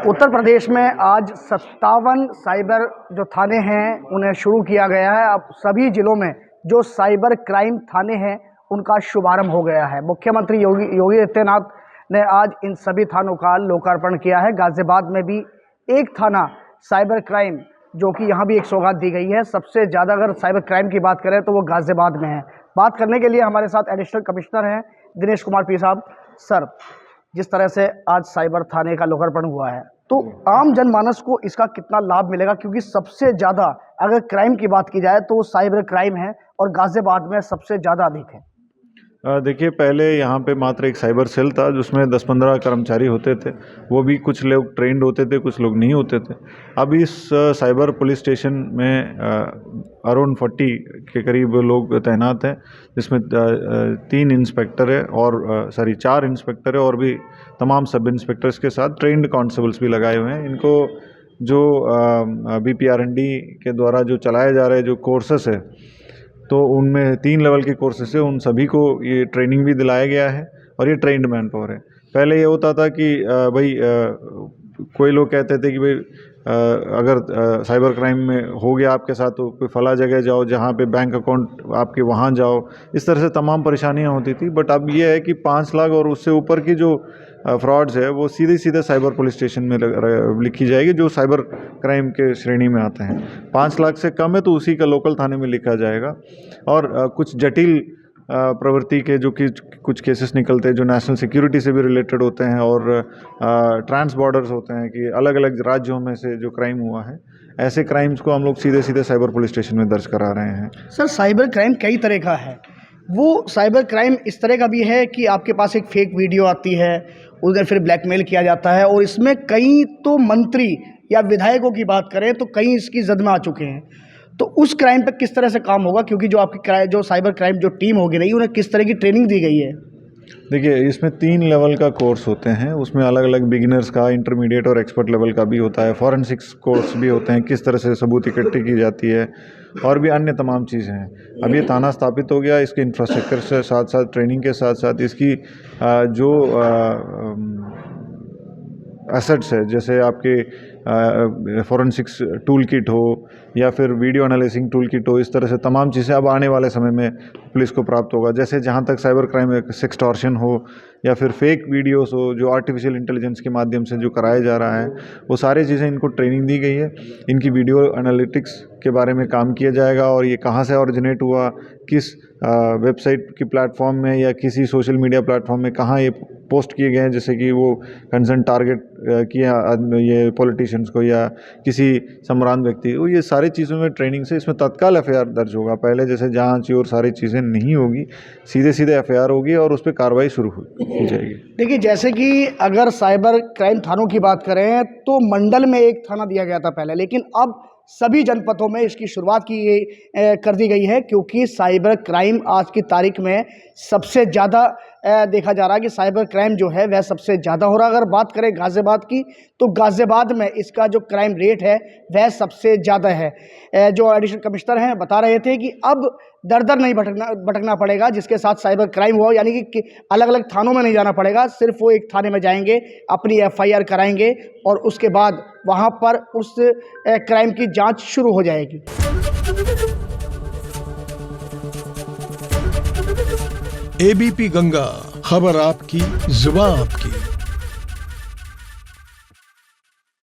उत्तर प्रदेश में आज 57 साइबर जो थाने हैं उन्हें शुरू किया गया है। अब सभी जिलों में जो साइबर क्राइम थाने हैं उनका शुभारंभ हो गया है। मुख्यमंत्री योगी आदित्यनाथ ने आज इन सभी थानों का लोकार्पण किया है। गाजियाबाद में भी एक थाना साइबर क्राइम जो कि यहाँ भी एक सौगात दी गई है। सबसे ज़्यादा अगर साइबर क्राइम की बात करें तो वो गाजियाबाद में है। बात करने के लिए हमारे साथ एडिशनल कमिश्नर हैं दिनेश कुमार पी साहब। सर, जिस तरह से आज साइबर थाने का लोकार्पण हुआ है तो आम जनमानस को इसका कितना लाभ मिलेगा, क्योंकि सबसे ज़्यादा अगर क्राइम की बात की जाए तो वो साइबर क्राइम है और गाजियाबाद में सबसे ज़्यादा अधिक है। देखिए, पहले यहाँ पे मात्र एक साइबर सेल था जिसमें 10-15 कर्मचारी होते थे। वो भी कुछ लोग ट्रेंड होते थे, कुछ लोग नहीं होते थे। अब इस साइबर पुलिस स्टेशन में अराउंड 40 के करीब लोग तैनात हैं, जिसमें 3 इंस्पेक्टर है और 4 इंस्पेक्टर है और भी तमाम सब इंस्पेक्टर्स के साथ ट्रेंड कांस्टेबल्स भी लगाए हुए हैं। इनको जो BPRND के द्वारा जो चलाए जा रहे जो कोर्सेस है तो उनमें 3 लेवल के कोर्सेस है, उन सभी को ये ट्रेनिंग भी दिलाया गया है और ये ट्रेंड मैन पावर है। पहले ये होता था कि कोई लोग कहते थे कि भाई अगर साइबर क्राइम में हो गया आपके साथ तो कोई फला जगह जाओ जहाँ पे बैंक अकाउंट आपके वहाँ जाओ, इस तरह से तमाम परेशानियाँ होती थी। बट अब ये है कि 5 लाख और उससे ऊपर की जो फ्रॉड्स है वो सीधे साइबर पुलिस स्टेशन में लिखी जाएगी, जो साइबर क्राइम के श्रेणी में आते हैं। 5 लाख से कम है तो उसी का लोकल थाने में लिखा जाएगा। और कुछ जटिल प्रवृत्ति के जो कि कुछ केसेस निकलते हैं जो नेशनल सिक्योरिटी से भी रिलेटेड होते हैं और ट्रांस बॉर्डर्स होते हैं कि अलग अलग राज्यों में से जो क्राइम हुआ है, ऐसे क्राइम्स को हम लोग सीधे साइबर पुलिस स्टेशन में दर्ज करा रहे हैं। सर, साइबर क्राइम कई तरह का है। वो साइबर क्राइम इस तरह का भी है कि आपके पास एक फेक वीडियो आती है, उधर फिर ब्लैकमेल किया जाता है और इसमें कई तो मंत्री या विधायकों की बात करें तो कई इसकी जद में आ चुके हैं। तो उस क्राइम पे किस तरह से काम होगा, क्योंकि जो आपकी जो साइबर क्राइम जो टीम होगी नहीं, उन्हें किस तरह की ट्रेनिंग दी गई है? देखिए, इसमें 3 लेवल का कोर्स होते हैं। उसमें अलग अलग बिगिनर्स का, इंटरमीडिएट और एक्सपर्ट लेवल का भी होता है। फॉरेंसिक्स कोर्स भी होते हैं, किस तरह से सबूत इकट्ठी की जाती है और भी अन्य तमाम चीज़ें हैं। अब ये थाना स्थापित हो गया, इसके इंफ्रास्ट्रक्चर से साथ साथ ट्रेनिंग के साथ साथ इसकी जो एसेट्स है, जैसे आपके फॉरेंसिक्स टूल किट हो या फिर वीडियो एनालिसिंग टूल किट हो, इस तरह से तमाम चीज़ें अब आने वाले समय में पुलिस को प्राप्त होगा। जैसे जहाँ तक साइबर क्राइम सेक्सटॉर्शन हो या फिर फेक वीडियोस हो जो आर्टिफिशियल इंटेलिजेंस के माध्यम से जो कराया जा रहा है, वो सारी चीज़ें इनको ट्रेनिंग दी गई है। इनकी वीडियो एनालिटिक्स के बारे में काम किया जाएगा और ये कहाँ से ओरिजिनेट हुआ, किस वेबसाइट की प्लेटफॉर्म में या किसी सोशल मीडिया प्लेटफॉर्म में कहाँ ये पोस्ट किए गए हैं, जैसे कि वो कंसर्न टारगेट किया ये पॉलिटिशियंस को या किसी सम्रांत व्यक्ति को, ये सारी चीज़ों में ट्रेनिंग से इसमें तत्काल FIR दर्ज होगा। पहले जैसे जांच और सारी चीज़ें नहीं होगी, सीधे FIR होगी और उस पर कार्रवाई शुरू की जाएगी। देखिए, जैसे कि अगर साइबर क्राइम थानों की बात करें तो मंडल में एक थाना दिया गया था पहले, लेकिन अब सभी जनपदों में इसकी शुरुआत कर दी गई है, क्योंकि साइबर क्राइम आज की तारीख में सबसे ज़्यादा देखा जा रहा है कि साइबर क्राइम जो है वह सबसे ज़्यादा हो रहा है। अगर बात करें गाजियाबाद की तो गाजियाबाद में इसका जो क्राइम रेट है वह सबसे ज़्यादा है। जो एडिशनल कमिश्नर हैं बता रहे थे कि अब दर नहीं भटकना पड़ेगा जिसके साथ साइबर क्राइम हुआ, यानी कि अलग अलग थानों में नहीं जाना पड़ेगा, सिर्फ वो एक थाने में जाएंगे, अपनी FIR कराएंगे और उसके बाद वहाँ पर उस क्राइम की जाँच शुरू हो जाएगी। ABP गंगा, खबर आपकी, जुबान आपकी।